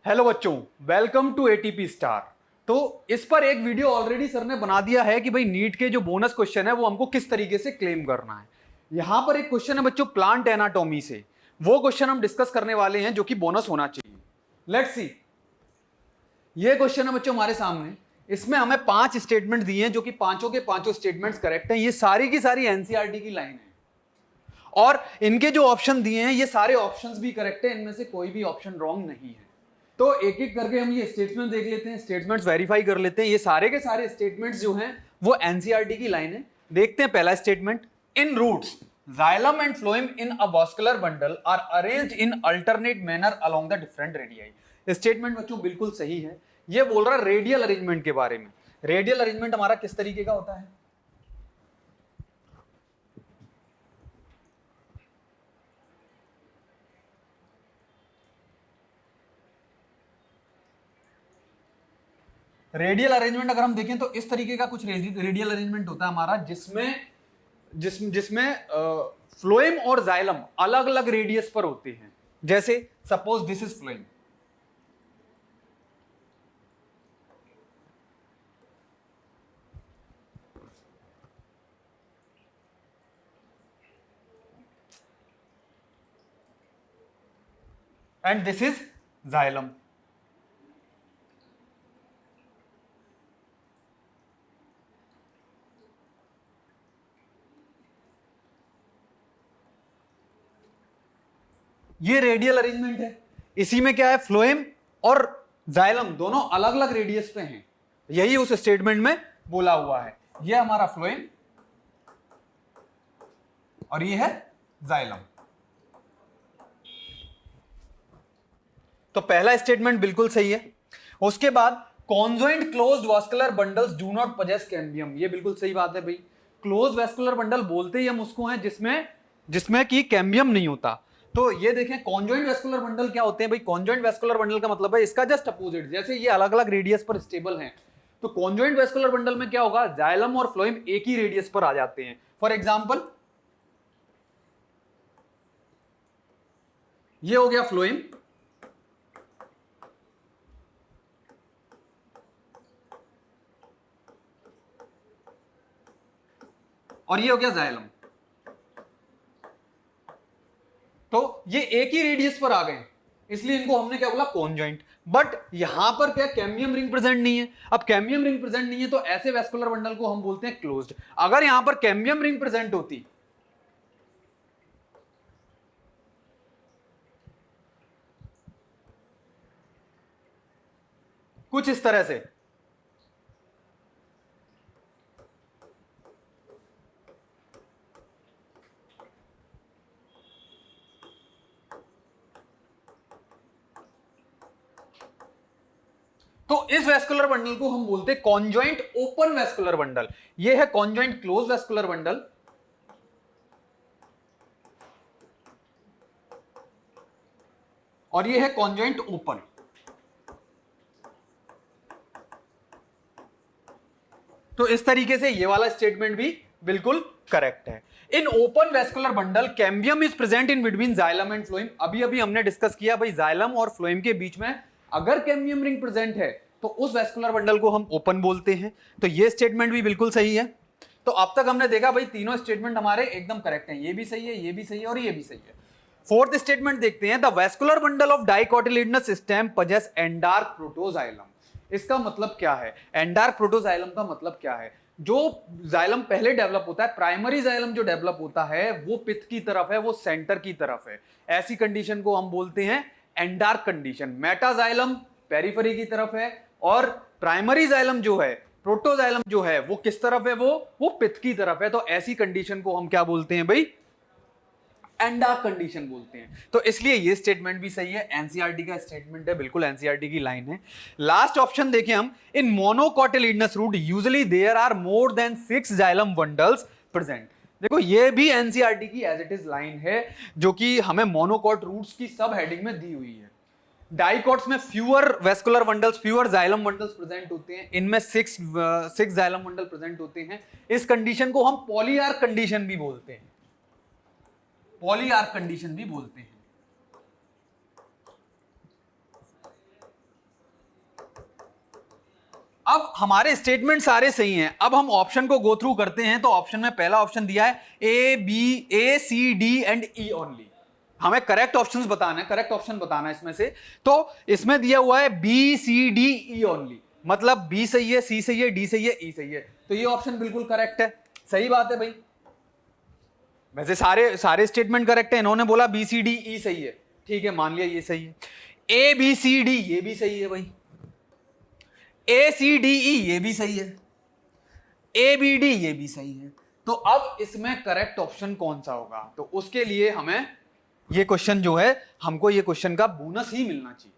Hello बच्चों, welcome to ATP star. तो इस पर एक वीडियो ऑलरेडी सर ने बना दिया है कि भाई नीट के जो बोनस क्वेश्चन है वो हमको किस तरीके से क्लेम करना है। यहां पर एक क्वेश्चन है बच्चों प्लांट एनाटॉमी से, वो क्वेश्चन हम डिस्कस करने वाले हैं जो कि बोनस होना चाहिए। लेट्स सी, ये क्वेश्चन है बच्चों हमारे सामने। इसमें हमें 5 स्टेटमेंट दिए हैं जो कि पांचों के पांचों स्टेटमेंट्स करेक्ट हैं। ये सारी की सारी एनसीईआरटी की लाइन है और इनके जो ऑप्शन दिए हैं ये सारे ऑप्शंस भी करेक्ट है, इनमें से कोई भी ऑप्शन रॉन्ग नहीं है। तो एक एक करके हम ये स्टेटमेंट देख लेते हैं, स्टेटमेंट्स वेरीफाई कर लेते हैं। ये सारे के सारे स्टेटमेंट्स जो हैं वो एनसीईआरटी की लाइन है। देखते हैं पहला statement, in roots xylem and phloem in a vascular bundle are arranged in alternate manner along the different radii. Statement बच्चों बिल्कुल सही है। ये बोल रहा है रेडियल अरेंजमेंट के बारे में। रेडियल अरेंजमेंट हमारा किस तरीके का होता है? रेडियल अरेंजमेंट अगर हम देखें तो इस तरीके का कुछ रेडियल अरेंजमेंट होता है हमारा, जिसमें फ्लोएम और जाइलम अलग अलग रेडियस पर होते हैं। जैसे suppose this is phloem, and this is xylem. ये रेडियल अरेंजमेंट है। इसी में क्या है, फ्लोएम और जाइलम दोनों अलग अलग रेडियस पे हैं। यही उस स्टेटमेंट में बोला हुआ है। ये हमारा फ्लोएम और ये है जाइलम। तो पहला स्टेटमेंट बिल्कुल सही है। उसके बाद conjoint closed vascular bundles do not possess cambium, ये बिल्कुल सही बात है भाई। क्लोज वास्कुलर बंडल बोलते ही हम उसको हैं जिसमें कि कैम्बियम नहीं होता। तो ये देखें कॉन्जॉइंट वेस्कुलर बंडल क्या होते हैं भाई। कॉन्जॉइंट वेस्कुलर बंडल का मतलब है इसका जस्ट अपोजिट। जैसे ये अलग अलग रेडियस पर स्टेबल हैं, तो कॉन्जॉइंट वेस्कुलर बंडल में क्या होगा, जाइलम और फ्लोएम एक ही रेडियस पर आ जाते हैं। फॉर एग्जांपल ये हो गया फ्लोएम और ये हो गया जाइलम। तो ये एक ही रेडियस पर आ गए, इसलिए इनको हमने क्या बोला, कॉन्जॉइंट। बट यहां पर क्या कैम्बियम रिंग प्रेजेंट नहीं है। अब कैम्बियम रिंग प्रेजेंट नहीं है तो ऐसे वेस्कुलर बंडल को हम बोलते हैं क्लोज्ड। अगर यहां पर कैम्बियम रिंग प्रेजेंट होती, कुछ इस तरह से, तो इस वेस्कुलर बंडल को हम बोलते हैं कॉन्जॉइंट ओपन वेस्कुलर बंडल। ये है कॉन्जॉइंट क्लोज वेस्कुलर बंडल और ये है कॉन्जॉइंट ओपन। तो इस तरीके से ये वाला स्टेटमेंट भी बिल्कुल करेक्ट है। In open vascular bundle cambium is present in between xylem and phloem. अभी अभी हमने डिस्कस किया भाई, जाइलम और फ्लोएम के बीच में अगर कैम्बियम रिंग प्रेजेंट है तो उस वेस्कुलर बंडल को हम ओपन बोलते हैं। तो ये स्टेटमेंट भी बिल्कुल सही है। तो अब तक हमने देखा भाई तीनों स्टेटमेंट हमारे एकदम करेक्ट हैं। ये भी सही है, ये भी सही है और ये भी सही है। फोर्थ स्टेटमेंट देखते हैं, the vascular bundle of dicotyledonous stem possess endarch protoxylem. इसका मतलब क्या है? एंडार्क प्रोटोजाइलम का मतलब क्या है? जो जाइलम पहले डेवलप होता है, प्राइमरी जाइलम जो डेवलप होता है वो पित्त की तरफ है, वो सेंटर की तरफ है। ऐसी कंडीशन को हम बोलते हैं एंडार्क कंडीशन। मेटाजाइलम पेरिफेरी की तरफ है और प्राइमरी जाइलम जो है, प्रोटोजाइलम जो है वो किस तरफ है, वो पित्त की तरफ है। तो ऐसी कंडीशन को हम क्या बोलते हैं भाई, एंडार्क कंडीशन बोलते हैं। तो इसलिए ये स्टेटमेंट भी सही है, एनसीईआरटी का स्टेटमेंट है, बिल्कुल एनसीईआरटी की लाइन है। लास्ट ऑप्शन देखें हम, in monocotyledonous root usually there are more than 6 xylem bundles present. देखो ये भी एनसीईआरटी की एज इट इज लाइन है, जो कि हमें मोनोकोट रूट्स की सब हेडिंग में दी हुई है। डाइकोट्स में fewer vascular bundles, fewer xylem bundles present होते हैं। इनमें 6 जाइलम बंडल प्रेजेंट होते हैं। इस कंडीशन को हम पॉलीआर्क कंडीशन भी बोलते हैं, पॉलीआर्क कंडीशन भी बोलते हैं। अब हमारे स्टेटमेंट सारे सही हैं, अब हम ऑप्शन को गो थ्रू करते हैं। तो ऑप्शन में पहला ऑप्शन दिया है A C D and E only. हमें करेक्ट ऑप्शंस बताना है, करेक्ट ऑप्शन बताना है इसमें से। तो इसमें दिया हुआ है B C D E only, मतलब बी सही है, सी सही है, डी सही है, ई सही है। तो ये ऑप्शन बिल्कुल करेक्ट है, सही बात है भाई। वैसे सारे स्टेटमेंट करेक्ट है, इन्होंने बोला बी सी डी ई सही है, ठीक है, मान लिया ये सही है। ए बी सी डी ये भी सही है भाई, ए सी डी ई ये भी सही है, ए बी डी ये भी सही है। तो अब इसमें करेक्ट ऑप्शन कौन सा होगा? तो उसके लिए हमें ये क्वेश्चन जो है, हमको ये क्वेश्चन का बोनस ही मिलना चाहिए।